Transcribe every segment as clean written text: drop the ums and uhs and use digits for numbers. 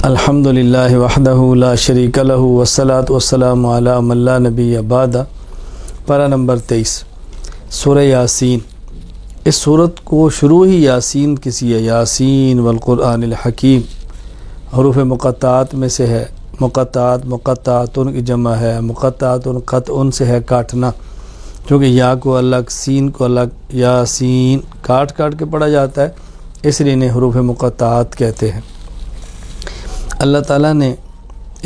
الحمدللہ وحدہ لا شریک لہ والصلاۃ والسلام علی من لا نبی بعد۔ پارہ نمبر 23 سورہ یاسین۔ اس صورت کو شروع ہی یاسین کسی ہے، یاسین والقرآن الحکیم، حروف مقطعات میں سے ہے۔ مقطعاتن کی جمع ہے، مقطعاتن قطع سے ہے کاٹنا، کیونکہ یا کو الگ سین کو الگ، یاسین کاٹ کے پڑھا جاتا ہے، اس لیے انہیں حروف مقطعات کہتے ہیں۔ اللہ تعالیٰ نے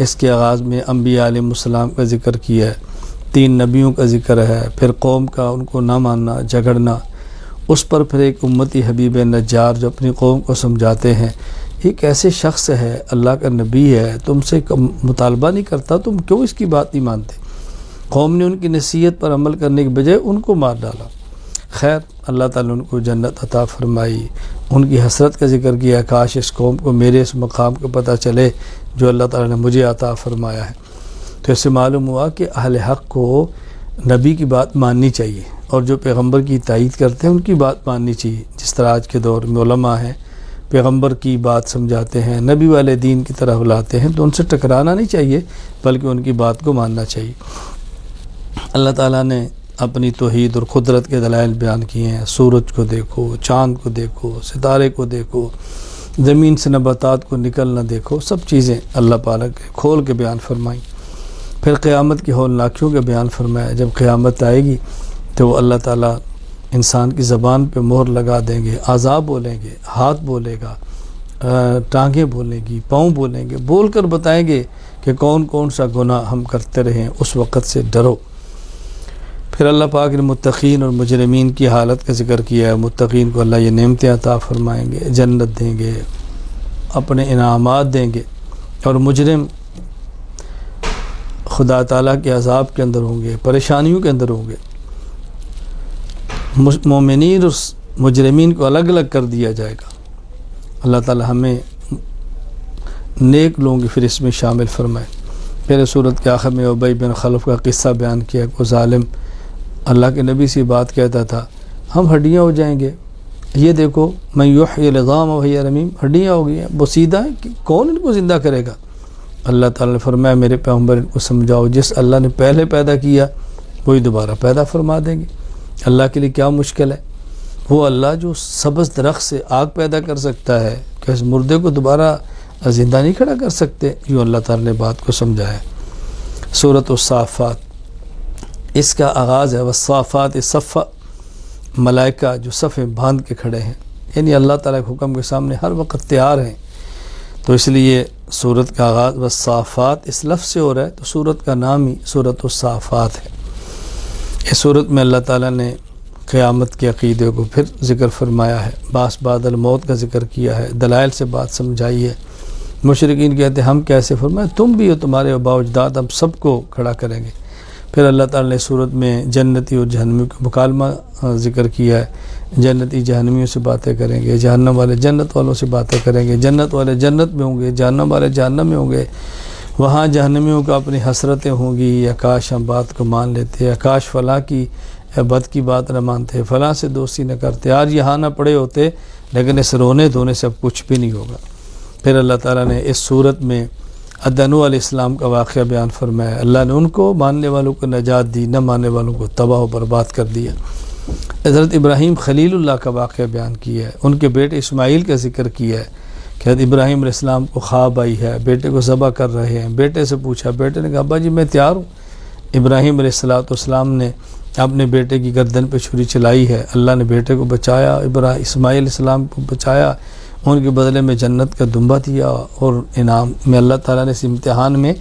اس کے آغاز میں انبیاء علیہ السلام کا ذکر کیا ہے، 3 نبیوں کا ذکر ہے، پھر قوم کا ان کو نہ ماننا، جھگڑنا، اس پر پھر ایک امتی حبیب نجار جو اپنی قوم کو سمجھاتے ہیں ایک ایسے شخص ہے، اللہ کا نبی ہے، تم سے مطالبہ نہیں کرتا، تم کیوں اس کی بات نہیں مانتے؟ قوم نے ان کی نصیحت پر عمل کرنے کے بجائے ان کو مار ڈالا۔ خیر، اللہ تعالیٰ نے ان کو جنت عطا فرمائی، ان کی حسرت کا ذکر کیا، کاش اس قوم کو میرے اس مقام کو پتہ چلے جو اللہ تعالیٰ نے مجھے عطا فرمایا ہے۔ تو اس سے معلوم ہوا کہ اہل حق کو نبی کی بات ماننی چاہیے، اور جو پیغمبر کی تائید کرتے ہیں ان کی بات ماننی چاہیے۔ جس طرح آج کے دور میں علماء ہیں، پیغمبر کی بات سمجھاتے ہیں، نبی والے دین کی طرح بلاتے ہیں، تو ان سے ٹکرانا نہیں چاہیے بلکہ ان کی بات کو ماننا چاہیے۔ اللہ تعالیٰ نے اپنی توحید اور قدرت کے دلائل بیان کیے ہیں۔ سورج کو دیکھو، چاند کو دیکھو، ستارے کو دیکھو، زمین سے نباتات کو نکلنا دیکھو، سب چیزیں اللہ پاک نے کھول کے بیان فرمائیں۔ پھر قیامت کی ہولناکیوں کا بیان فرمایا۔ جب قیامت آئے گی تو اللہ تعالیٰ انسان کی زبان پہ مہر لگا دیں گے، اعضاء بولیں گے، ہاتھ بولے گا، ٹانگیں بولیں گی، پاؤں بولیں گے، بول کر بتائیں گے کہ کون سا گناہ ہم کرتے رہے ہیں، اس وقت سے ڈرو۔ پھر اللہ پاک نے متقین اور مجرمین کی حالت کا ذکر کیا ہے۔ متقین کو اللہ یہ نعمتیں عطا فرمائیں گے، جنت دیں گے، اپنے انعامات دیں گے، اور مجرم خدا تعالیٰ کے عذاب کے اندر ہوں گے، پریشانیوں کے اندر ہوں گے۔ مومنین اور مجرمین کو الگ الگ کر دیا جائے گا۔ اللہ تعالیٰ ہمیں نیک لوگوں کی فہرست میں شامل فرمائے۔ پہلے صورت کے آخر میں ابی بن خلف کا قصہ بیان کیا۔ کو ظالم اللہ کے نبی سے بات کہتا تھا، ہم ہڈیاں ہو جائیں گے، یہ دیکھو من یحیی العظام وہی رمیم، ہڈیاں ہو گئی ہیں، بوسیدہ ہیں، کہ کون ان کو زندہ کرے گا؟ اللہ تعالیٰ نے فرمایا میرے پیغمبر ان کو سمجھاؤ، جس اللہ نے پہلے پیدا کیا وہی دوبارہ پیدا فرما دیں گے۔ اللہ کے لیے کیا مشکل ہے؟ وہ اللہ جو سبز درخت سے آگ پیدا کر سکتا ہے، کہ اس مردے کو دوبارہ زندہ نہیں کھڑا کر سکتے؟ یوں اللہ تعالیٰ نے بات کو سمجھایا۔ سورۃ الصافات، اس کا آغاز ہے والصافات صفا، ملائکہ جو صفیں باندھ کے کھڑے ہیں، یعنی اللہ تعالیٰ کے حکم کے سامنے ہر وقت تیار ہیں۔ تو اس لیے سورت کا آغاز والصافات اس لفظ سے ہو رہا ہے، تو سورت کا نام ہی سورۃ الصافات ہے۔ اس سورت میں اللہ تعالیٰ نے قیامت کے عقیدے کو پھر ذکر فرمایا ہے، بعث بعد الموت کا ذکر کیا ہے، دلائل سے بات سمجھائی ہے۔ مشرکین کہتے ہیں ہم کیسے؟ فرمایا تم بھی ہو، تمہارے آباء و اجداد، ہم سب کو کھڑا کریں گے۔ پھر اللہ تعالیٰ نے صورت میں جنتی اور جہنمیوں کا مکالمہ ذکر کیا ہے۔ جنتی جہنمیوں سے باتیں کریں گے، جہنم والے جنت والوں سے باتیں کریں گے، جنت والے جنت میں ہوں گے، جہنم والے جہنم میں ہوں گے۔ وہاں جہنمیوں کو اپنی حسرتیں ہوں گی، یا کاش ہم بات کو مان لیتے، یا کاش فلاں کی بد کی بات نہ مانتے، فلاں سے دوستی نہ کرتے، آج یہاں نہ پڑے ہوتے، لیکن اس رونے دھونے سے اب کچھ بھی نہیں ہوگا۔ پھر اللہ تعالیٰ نے اس صورت میں نوح علیہ السلام کا واقعہ بیان فرمایا۔ اللہ نے ان کو ماننے والوں کو نجات دی، نہ ماننے والوں کو تباہ و برباد کر دیا۔ حضرت ابراہیم خلیل اللہ کا واقعہ بیان کیا ہے، ان کے بیٹے اسماعیل کا ذکر کیا ہے کہ حضرت ابراہیم علیہ السلام کو خواب آئی ہے، بیٹے کو ذبح کر رہے ہیں، بیٹے سے پوچھا، بیٹے نے کہا ابا جی میں تیار ہوں۔ ابراہیم علیہ السلام نے اپنے بیٹے کی گردن پہ چھری چلائی ہے، اللہ نے بیٹے کو بچایا، اسماعیل علیہ السلام کو بچایا، ان کے بدلے میں جنت کا دمبا دیا، اور انعام میں اللہ تعالیٰ نے اس امتحان میں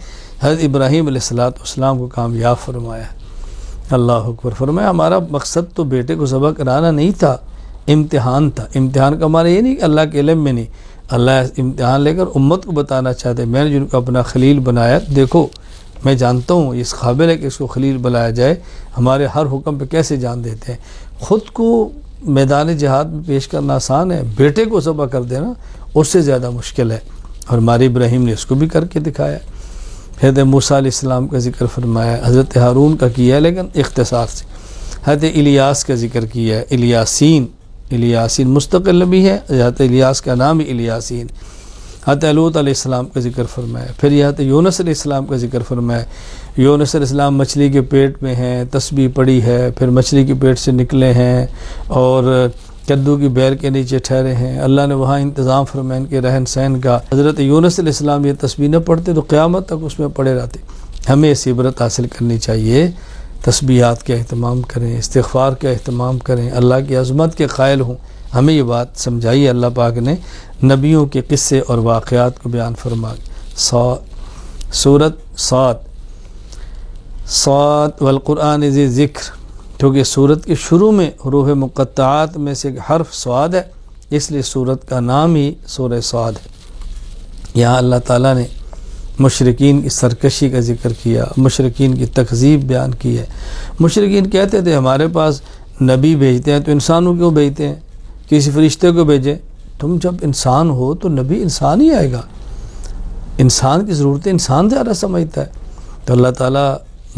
حضرت ابراہیم علیہ السلام کو کامیاب فرمایا۔ اللہ اکبر۔ فرمایا ہمارا مقصد تو بیٹے کو ذبح کرانا نہیں تھا، امتحان تھا۔ امتحان کا ہمارا یہ نہیں کہ اللہ کے علم میں نہیں، اللہ امتحان لے کر امت کو بتانا چاہتے، میں نے جن کو اپنا خلیل بنایا، دیکھو میں جانتا ہوں اس قابل ہے کہ اس کو خلیل بنایا جائے، ہمارے ہر حکم پہ کیسے جان دیتے ہیں۔ خود کو میدان جہاد میں پیش کرنا آسان ہے، بیٹے کو ذبح کر دینا اس سے زیادہ مشکل ہے، اور ہمارے ابراہیم نے اس کو بھی کر کے دکھایا۔ حضرت موسیٰ علیہ السلام کا ذکر فرمایا، حضرت ہارون کا کیا ہے لیکن اختصار سے۔ حضرت الیاس کا ذکر کیا ہے، الیاسین مستقل نبی ہے، حضرت الیاس کا نام ہی الیاسین۔ حضرت لوط علیہ السلام کا ذکر فرمایا، پھر یہ حضرت یونس علیہ السلام کا ذکر فرمایا۔ یونس علیہ السلام مچھلی کے پیٹ میں ہیں، تسبیح پڑی ہے، پھر مچھلی کے پیٹ سے نکلے ہیں اور کدو کی بیر کے نیچے ٹھہرے ہیں، اللہ نے وہاں انتظام فرمایا ان کے رہن سہن کا۔ حضرت یونس علیہ السلام یہ تسبیح نہ پڑھتے تو قیامت تک اس میں پڑے رہتے۔ ہمیں اس عبرت حاصل کرنی چاہیے، تسبیحات کا اہتمام کریں، استغفار کا اہتمام کریں، اللہ کی عظمت کے قائل ہوں۔ ہمیں یہ بات سمجھائی اللہ پاک نے نبیوں کے قصے اور واقعات کو بیان فرما۔ سورۃ صاد والقرآن ذی ذکر، کیونکہ سورت کے شروع میں حروف مقطعات میں سے ایک حرف صاد ہے، اس لیے سورت کا نام ہی سورہ صاد ہے۔ یہاں اللہ تعالیٰ نے مشرکین کی سرکشی کا ذکر کیا، مشرکین کی تکذیب بیان کی ہے۔ مشرکین کہتے تھے ہمارے پاس نبی بھیجتے ہیں تو انسانوں کیوں بھیجتے ہیں، کسی فرشتے کو بھیجیں؟ تم جب انسان ہو تو نبی انسان ہی آئے گا، انسان کی ضرورتیں انسان زیادہ سمجھتا ہے۔ تو اللہ تعالیٰ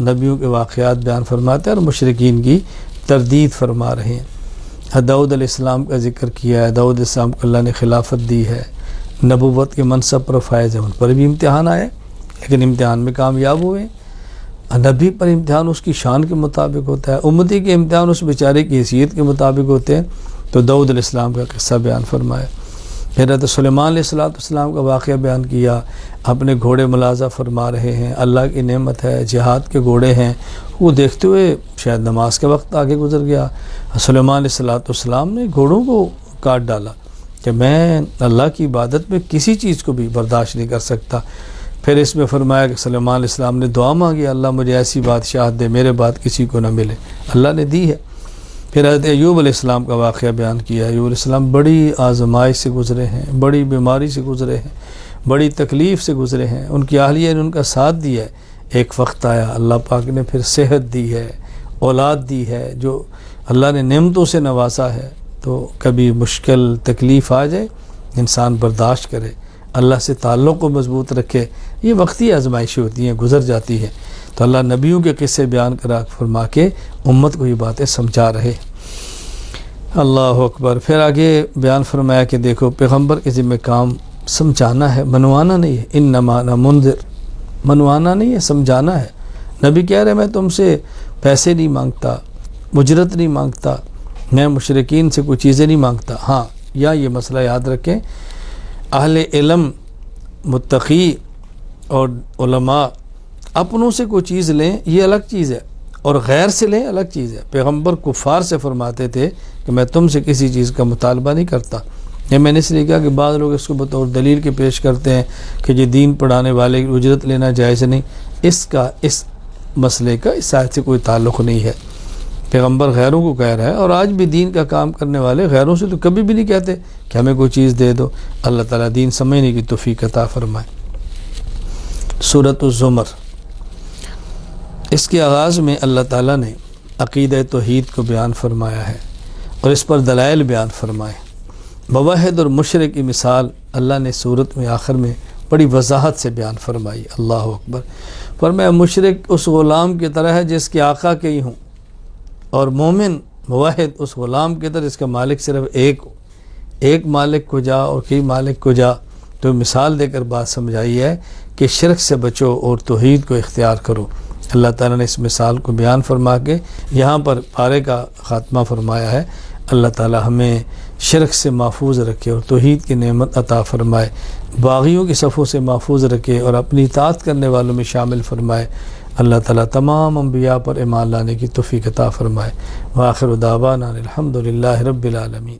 نبیوں کے واقعات بیان فرماتے ہیں اور مشرکین کی تردید فرما رہے ہیں۔ داؤد علیہ السلام کا ذکر کیا ہے، داؤد علیہ السلام کو اللہ نے خلافت دی ہے، نبوت کے منصب پر فائز ہے، ان پر بھی امتحان آئے لیکن امتحان میں کامیاب ہوئے۔ نبی پر امتحان اس کی شان کے مطابق ہوتا ہے، امتی کے امتحان اس بیچارے کی حیثیت کے مطابق ہوتے ہیں۔ تو داؤد علیہ السلام کا قصہ بیان فرمایا۔ پھر حضرت سلیمان علیہ السلام کا واقعہ بیان کیا، اپنے گھوڑے ملاحظہ فرما رہے ہیں، اللہ کی نعمت ہے، جہاد کے گھوڑے ہیں، وہ دیکھتے ہوئے شاید نماز کا وقت آگے گزر گیا، سلیمان علیہ السلام نے گھوڑوں کو کاٹ ڈالا کہ میں اللہ کی عبادت میں کسی چیز کو بھی برداشت نہیں کر سکتا۔ پھر اس میں فرمایا کہ سلیمان علیہ السلام نے دعا مانگی، اللہ مجھے ایسی بادشاہت دے میرے بعد کسی کو نہ ملے، اللہ نے دی ہے۔ پھر حضرت ایوب علیہ السلام کا واقعہ بیان کیا، ایوب علیہ السلام بڑی آزمائش سے گزرے ہیں، بڑی بیماری سے گزرے ہیں، بڑی تکلیف سے گزرے ہیں، ان کی اہلیہ نے ان کا ساتھ دیا ہے۔ ایک وقت آیا اللہ پاک نے پھر صحت دی ہے، اولاد دی ہے، جو اللہ نے نعمتوں سے نوازا ہے۔ تو کبھی مشکل تکلیف آ جائے انسان برداشت کرے، اللہ سے تعلق کو مضبوط رکھے، یہ وقتی آزمائشیں ہوتی ہیں، گزر جاتی ہیں۔ تو اللہ نبیوں کے قصے بیان کرا فرما کے امت کو یہ باتیں سمجھا رہے۔ اللہ اکبر۔ پھر آگے بیان فرمایا کہ دیکھو پیغمبر کے ذمہ کام سمجھانا ہے، منوانا نہیں ہے۔ انما انا منذر، منوانا نہیں ہے، سمجھانا ہے۔ نبی کہہ رہے میں تم سے پیسے نہیں مانگتا، اجرت نہیں مانگتا، میں مشرکین سے کوئی چیزیں نہیں مانگتا۔ ہاں یا یہ مسئلہ یاد رکھیں، اہل علم متقی اور علماء اپنوں سے کوئی چیز لیں یہ الگ چیز ہے، اور غیر سے لیں الگ چیز ہے۔ پیغمبر کفار سے فرماتے تھے کہ میں تم سے کسی چیز کا مطالبہ نہیں کرتا۔ یہ میں نے اس لیے کہا کہ بعض لوگ اس کو بطور دلیل کے پیش کرتے ہیں کہ یہ دین پڑھانے والے کی اجرت لینا جائز نہیں، اس مسئلے کا اس آیت سے کوئی تعلق نہیں ہے۔ پیغمبر غیروں کو کہہ رہا ہے، اور آج بھی دین کا کام کرنے والے غیروں سے تو کبھی بھی نہیں کہتے کہ ہمیں کوئی چیز دے دو۔ اللہ تعالیٰ دین سمجھنے کی توفیق عطا فرمائے۔ سورۃ الزمر، اس کے آغاز میں اللہ تعالیٰ نے عقیدہ توحید کو بیان فرمایا ہے اور اس پر دلائل بیان فرمائے۔ موحد اور مشرک کی مثال اللہ نے سورت میں آخر میں بڑی وضاحت سے بیان فرمائی۔ اللہ اکبر۔ فرمایا مشرک اس غلام کی طرح ہے جس کے آقا کئی ہوں، اور مومن موحد اس غلام کی طرح جس کا مالک صرف ایک ہو۔ ایک مالک کو جا اور کئی مالک کو جا، تو مثال دے کر بات سمجھائی ہے کہ شرک سے بچو اور توحید کو اختیار کرو۔ اللہ تعالیٰ نے اس مثال کو بیان فرما کے یہاں پر پارے کا خاتمہ فرمایا ہے۔ اللہ تعالیٰ ہمیں شرک سے محفوظ رکھے اور توحید کی نعمت عطا فرمائے، باغیوں کی صفوں سے محفوظ رکھے اور اپنی اطاعت کرنے والوں میں شامل فرمائے۔ اللہ تعالیٰ تمام انبیاء پر ایمان لانے کی توفیق عطا فرمائے۔ وآخر دعوانا الحمد للہ رب العالمین۔